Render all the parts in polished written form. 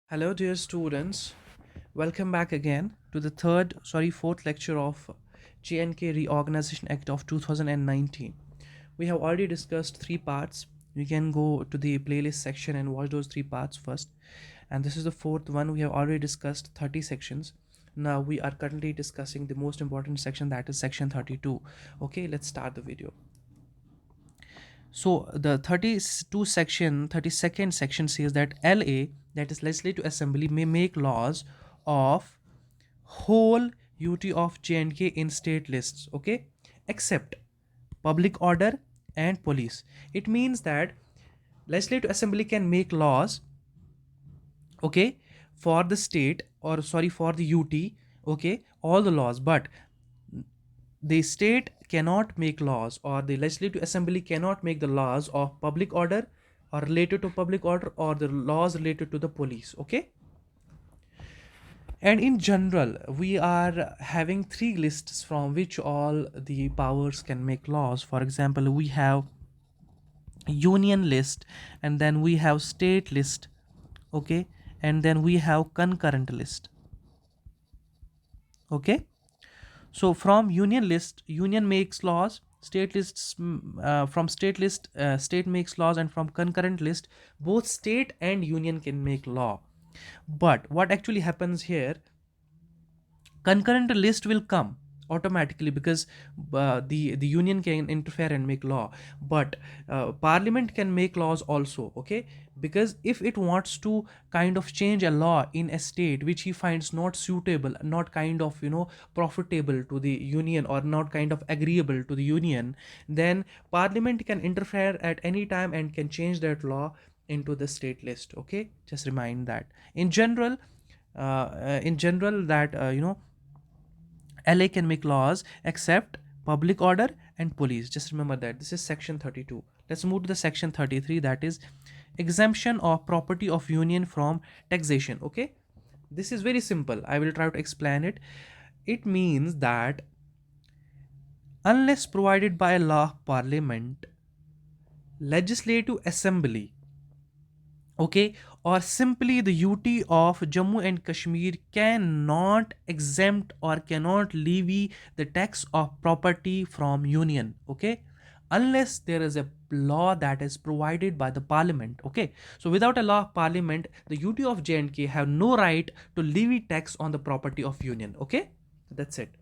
Hello, dear students. Welcome back again to the fourth lecture of JNK Reorganization Act of 2019. We have already discussed three parts. You can go to the playlist section and watch those three parts first. And this is the fourth one. We have already discussed 30 sections. Now we are currently discussing the most important section, that is section 32. Okay, let's start the video. So the 32nd section says that LA, that is Legislative Assembly, may make laws of whole UT of J&K in state lists, okay, except public order and police. It means that Legislative Assembly can make laws, okay, for the state, or sorry, for the UT, okay, all the laws, but the state cannot make laws, or the legislative assembly cannot make the laws of public order or related to public order, or the laws related to the police, okay. And in general we are having three lists from which all the powers can make laws. For example, we have union list, and then we have state list, okay, and then we have concurrent list, okay. So from union list, union makes laws. State lists, from state list, state makes laws, and from concurrent list, both state and union can make law. But what actually happens here, concurrent list will come automatically because the union can interfere and make law, but parliament can make laws also, okay. Because if it wants to kind of change a law in a state which he finds not suitable, not kind of profitable to the union, or not kind of agreeable to the union, then parliament can interfere at any time and can change that law into the state list, okay. Just remind that in general that LA can make laws except public order and police. Just remember that. This is section 32. Let's move to the section 33, that is exemption of property of union from taxation. Okay. This is very simple. I will try to explain it. It means that unless provided by a law of parliament, legislative assembly, okay, or simply the UT of Jammu and Kashmir cannot exempt or cannot levy the tax of property from union, okay, unless there is a law that is provided by the parliament, okay. So without a law of parliament, the UT of J&K have no right to levy tax on the property of union, okay. That's it.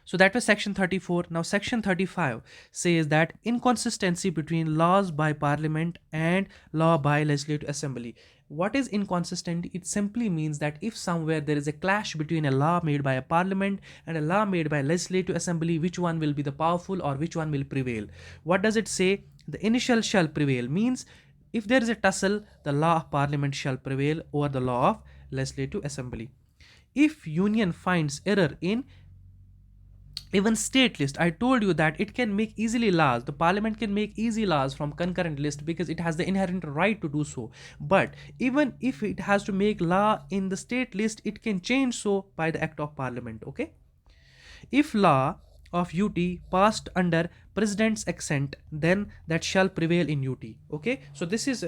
So that was section 34. Now section 35 says that inconsistency between laws by parliament and law by legislative assembly. What is inconsistent? It simply means that if somewhere there is a clash between a law made by a parliament and a law made by a legislative assembly, which one will be the powerful or which one will prevail? What does it say? The initial shall prevail means if there is a tussle, the law of parliament shall prevail over the law of legislative assembly. If union finds error in even state list, I told you that it can make easily laws, the parliament can make easy laws from concurrent list because it has the inherent right to do so. But even if it has to make law in the state list, it can change so by the act of parliament, okay. If law of UT passed under president's accent, then that shall prevail in UT, okay. So this is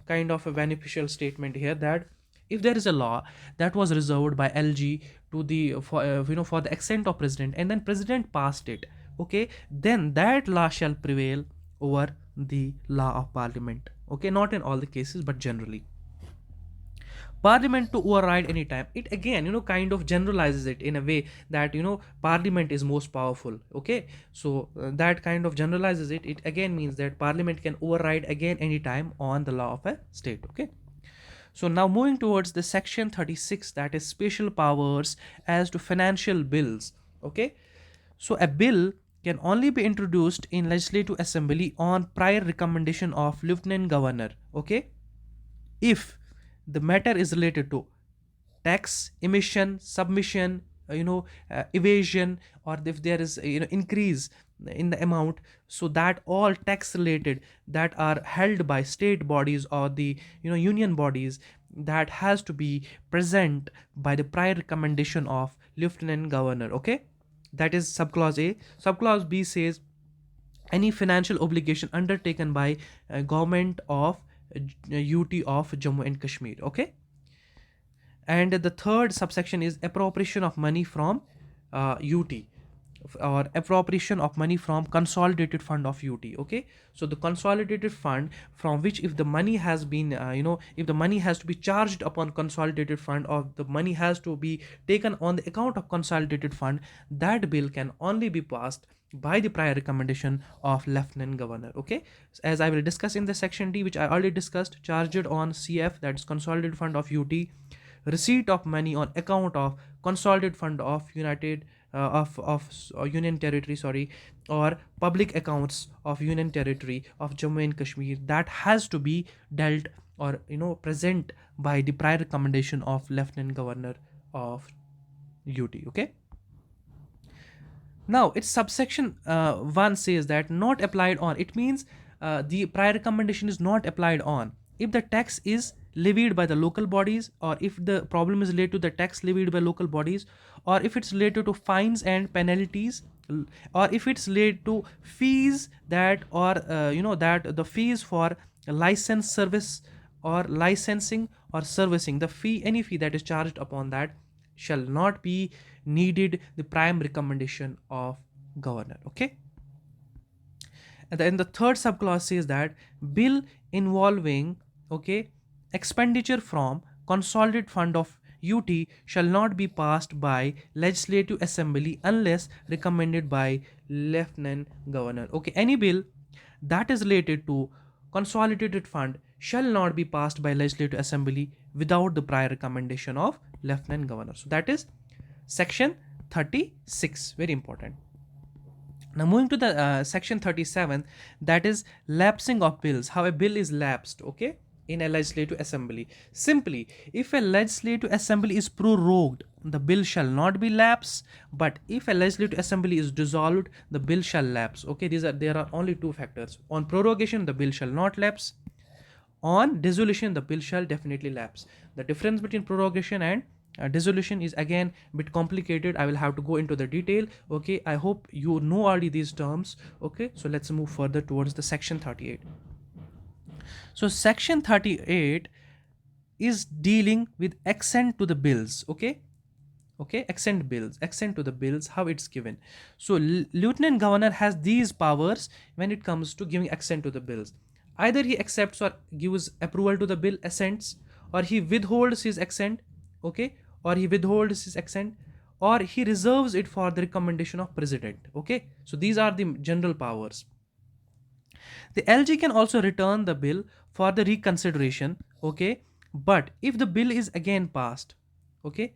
kind of a beneficial statement here, that if there is a law that was reserved by LG to the for the accent of president, and then president passed it, okay, then that law shall prevail over the law of parliament, okay. Not in all the cases, but generally. Parliament to override any time, it again kind of generalizes it in a way that parliament is most powerful, okay. So that kind of generalizes it. It again means that parliament can override again any time on the law of a state, okay. So now moving towards the section 36, that is special powers as to financial bills, okay. So a bill can only be introduced in legislative assembly on prior recommendation of lieutenant governor, okay, if the matter is related to tax emission, submission, evasion, or if there is increase in the amount, so that all tax related that are held by state bodies or the union bodies, that has to be present by the prior recommendation of lieutenant governor, okay. That is subclause A. Subclause B says any financial obligation undertaken by government of UT of Jammu and Kashmir. Okay. And the third subsection is appropriation of money from UT, or appropriation of money from consolidated fund of UT. Okay, so the consolidated fund from which, if the money has been if the money has to be charged upon consolidated fund, or the money has to be taken on the account of consolidated fund, that bill can only be passed by the prior recommendation of Lieutenant Governor. Okay, as I will discuss in the section D, which I already discussed, charged on CF, that is consolidated fund of UT, receipt of money on account of consolidated fund of Union Territory, sorry, or public accounts of Union Territory of Jammu and Kashmir, that has to be dealt, or present by the prior recommendation of Lieutenant Governor of UT. Okay. Now, its subsection 1 says that not applied on. It means the prior recommendation is not applied on if the tax is levied by the local bodies, or if the problem is related to the tax levied by local bodies, or if it's related to fines and penalties, or if it's related to fees that, or that the fees for license service or licensing or servicing, the fee, any fee that is charged upon that shall not be needed the prime recommendation of governor. Okay. And then the third subclause says that bill involving, okay, expenditure from consolidated fund of UT shall not be passed by legislative assembly unless recommended by Lieutenant Governor. Okay, any bill that is related to consolidated fund shall not be passed by legislative assembly without the prior recommendation of Lieutenant Governor. So that is section 36, very important. Now moving to the section 37, that is lapsing of bills, how a bill is lapsed, okay, in a legislative assembly. Simply, if a legislative assembly is prorogued, the bill shall not be lapsed, but if a legislative assembly is dissolved, the bill shall lapse. Okay, there are only two factors. On prorogation, the bill shall not lapse. On dissolution, the bill shall definitely lapse. The difference between prorogation and dissolution is again a bit complicated. I will have to go into the detail. Okay, I hope you know already these terms. Okay, so let's move further towards the section 38. So section 38 is dealing with accent to the bills. Okay, accent to the bills, how it's given. So Lieutenant Governor has these powers when it comes to giving accent to the bills. Either he accepts or gives approval to the bill, assents, or he withholds his accent, okay, or he withholds his accent, or he reserves it for the recommendation of president. Okay, so these are the general powers. The LG can also return the bill for the reconsideration. Okay, but if the bill is again passed, okay,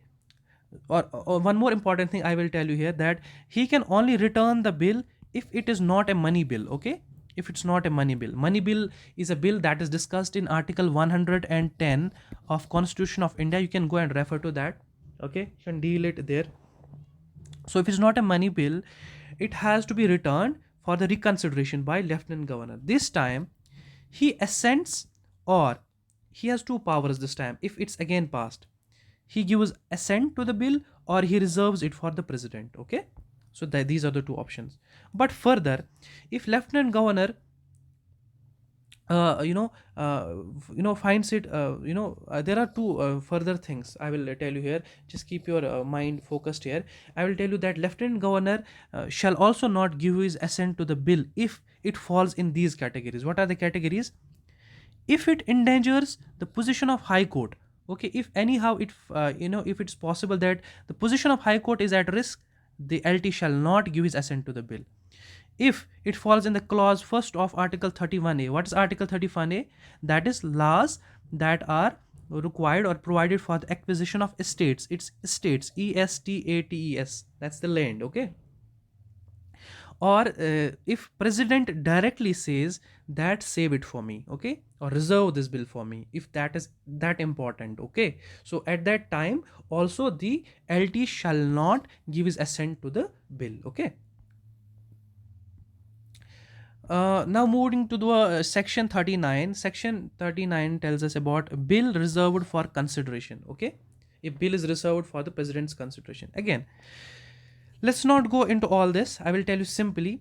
or one more important thing I will tell you here, that he can only return the bill if it is not a money bill. Okay, if it's not a money bill is a bill that is discussed in article 110 of Constitution of India. You can go and refer to that. Okay, you can deal it there. So if it's not a money bill, it has to be returned for the reconsideration by Lieutenant Governor. This time he assents, or he has two powers this time. If it's again passed, he gives assent to the bill, or he reserves it for the president. Okay, so these are the two options. But further, if Lieutenant Governor finds it, there are two further things I will tell you here. Just keep your mind focused here. I will tell you that Lieutenant Governor shall also not give his assent to the bill if it falls in these categories. What are the categories? If it endangers the position of High Court. Okay, if anyhow it if it's possible that the position of High Court is at risk, the LT shall not give his assent to the bill. If it falls in the clause first of article 31A. What is article 31A? That is laws that are required or provided for the acquisition of estates. It's estates, ESTATES, that's the land. Okay, or if president directly says that save it for me, okay, or reserve this bill for me, if that is that important. Okay, so at that time also the LT shall not give his assent to the bill. Okay. Now moving to the section 39. Section 39 tells us about bill reserved for consideration. Okay, if bill is reserved for the president's consideration. Again, let's not go into all this. I will tell you simply.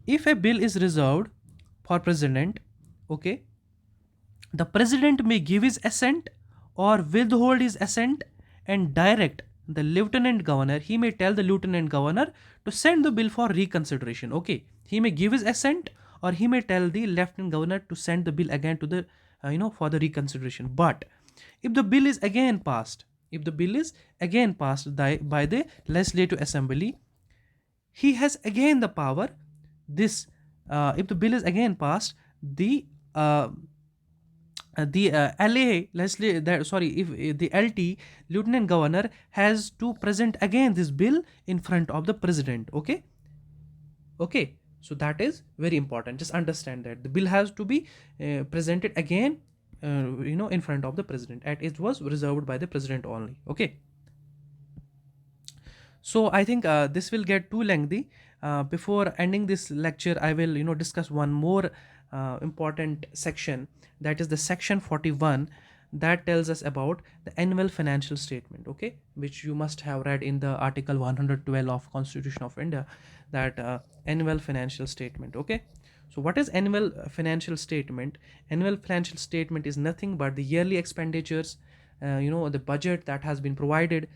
If a bill is reserved for president, okay, The president may give his assent or withhold his assent and direct the lieutenant governor. He may tell the lieutenant governor to send the bill for reconsideration. Okay, he may give his assent or he may tell the lieutenant governor to send the bill again to the for the reconsideration. But if the bill is again passed, if the bill is again passed by the legislative assembly, he has again the power. This If the bill is again passed, uh, the LA Leslie that sorry if the LT Lieutenant Governor has to present again this bill in front of the president. Okay, so that is very important. Just understand that the bill has to be presented again, in front of the president, and it was reserved by the president only. Okay, so I think this will get too lengthy. Before ending this lecture, I will discuss one more important section, that is the section 41, that tells us about the annual financial statement. Okay, which you must have read in the article 112 of Constitution of India, that annual financial statement. Okay, so what is annual financial statement? Annual financial statement is nothing but the yearly expenditures, the budget that has been provided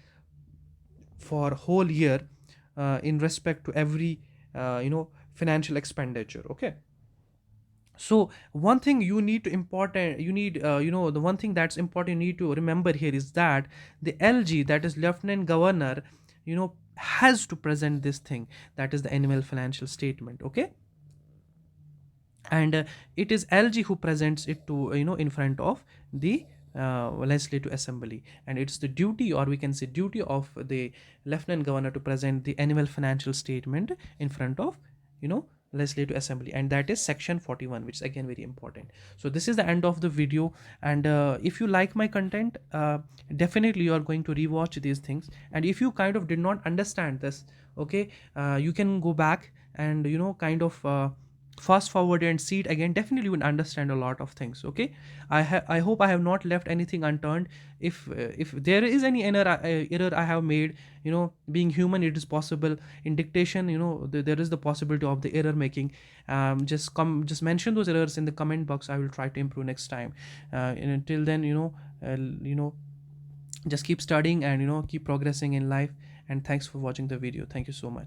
for whole year, in respect to every financial expenditure. Okay, so one thing you need to important you need the one thing that's important you need to remember here is that the LG, that is lieutenant governor, has to present this thing, that is the annual financial statement. Okay, and it is LG who presents it to in front of the legislative assembly, and it's the duty, or we can say duty, of the lieutenant governor to present the annual financial statement in front of legislative assembly, and that is section 41, which is again very important. So this is the end of the video, and if you like my content, definitely you are going to rewatch these things, and if you kind of did not understand this, okay, you can go back and kind of fast forward and see it again. Definitely you will understand a lot of things. Okay, I hope I have not left anything unturned. If there is any error I have made, being human, it is possible. In dictation, there is the possibility of the error making. Just mention those errors in the comment box. I will try to improve next time. And until then, just keep studying and keep progressing in life. And thanks for watching the video. Thank you so much.